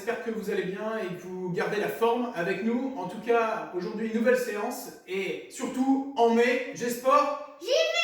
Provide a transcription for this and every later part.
j'espère que vous allez bien et que vous gardez la forme avec nous. En tout cas, aujourd'hui, une nouvelle séance et surtout, en mai, G-Sport. J'y vais!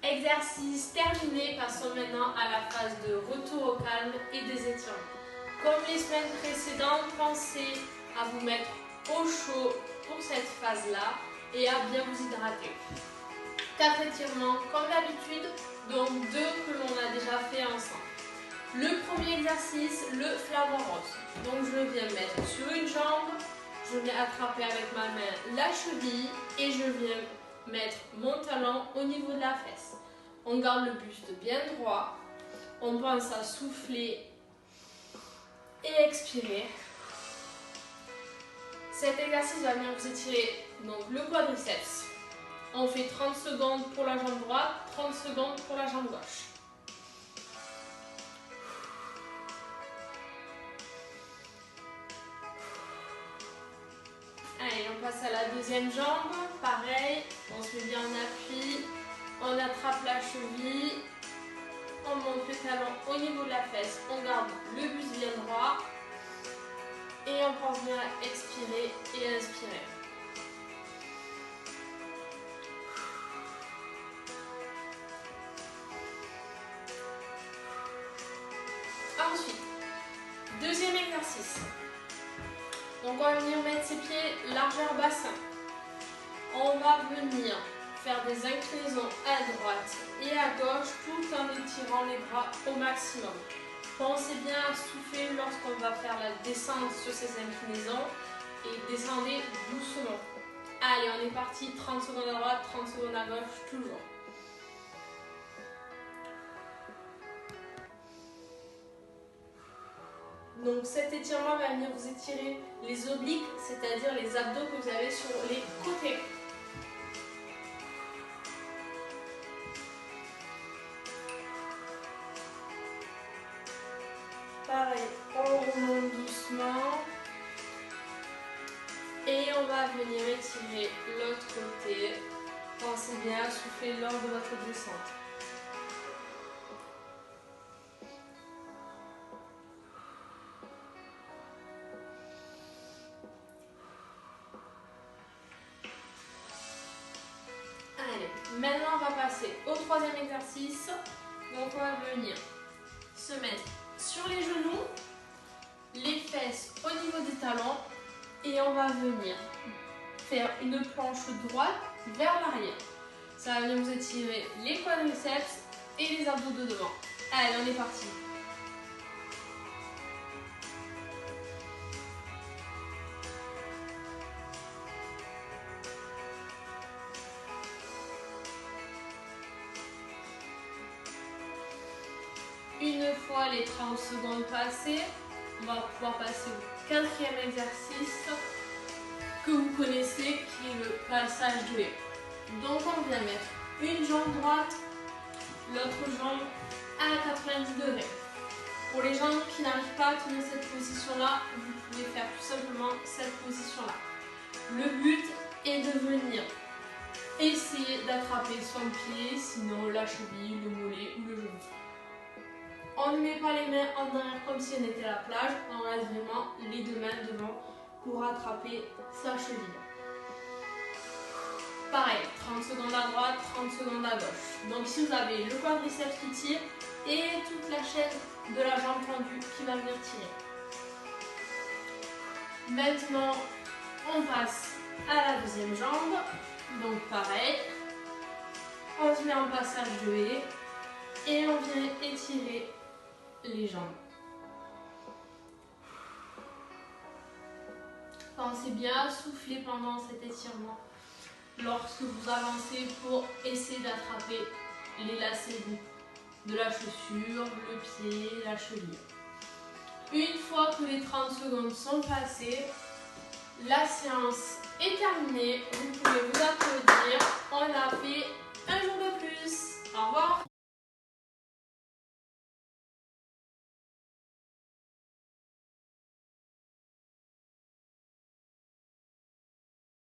Exercice terminé, passons maintenant à la phase de retour au calme et des étirements. Comme les semaines précédentes, pensez à vous mettre au chaud pour cette phase-là et à bien vous hydrater. 4 étirements comme d'habitude, dont 2 que l'on a déjà fait ensemble. Le premier exercice, le flamant rose. Donc je viens mettre sur une jambe, je viens attraper avec ma main la cheville et je viens mettre mon talon au niveau de la fesse. On garde le buste bien droit. On pense à souffler et expirer. Cet exercice va venir vous étirer donc le quadriceps. On fait 30 secondes pour la jambe droite, 30 secondes pour la jambe gauche. Allez, on passe à la deuxième jambe. Pareil, on se met bien en appui. On attrape la cheville. On monte le talon au niveau de la fesse. On garde le buste bien droit. Et on pense bien à expirer et inspirer. Ensuite, deuxième exercice. Donc on va venir mettre ses pieds largeur bassin. On va venir faire des inclinaisons à droite et à gauche tout en étirant les bras au maximum. Pensez bien à souffler lorsqu'on va faire la descente sur ces inclinaisons et descendez doucement. Allez, on est parti, 30 secondes à droite, 30 secondes à gauche, toujours. Donc cet étirement va venir vous étirer les obliques, c'est-à-dire les abdos que vous avez sur les côtés. Pareil, on remonte doucement. Et on va venir étirer l'autre côté. Pensez bien à souffler lors de votre descente. Allez, maintenant on va passer au troisième exercice. Donc on va venir se mettre sur les genoux, les fesses au niveau des talons et on va venir faire une planche droite vers l'arrière. Ça va venir vous étirer les quadriceps et les abdos de devant. Allez, on est parti. Une fois les 30 secondes passées, on va pouvoir passer au quatrième exercice que vous connaissez, qui est le passage de haie. Donc on vient mettre une jambe droite, l'autre jambe à 90 degrés. Pour les gens qui n'arrivent pas à tenir cette position-là, vous pouvez faire tout simplement cette position-là. Le but est de venir essayer d'attraper son pied, sinon la cheville, le mollet ou le genou. On ne met pas les mains en arrière comme si on était à la plage, on reste vraiment les deux mains devant pour attraper sa cheville. Pareil, 30 secondes à droite, 30 secondes à gauche. Donc si vous avez le quadriceps qui tire et toute la chaîne de la jambe tendue qui va venir tirer. Maintenant, on passe à la deuxième jambe. Donc pareil, on se met en passage de haie et on vient étirer les jambes. Pensez bien à souffler pendant cet étirement lorsque vous avancez pour essayer d'attraper les lacets de la chaussure, le pied, la cheville. Une fois que les 30 secondes sont passées, la séance est terminée. Vous pouvez vous applaudir. On a fait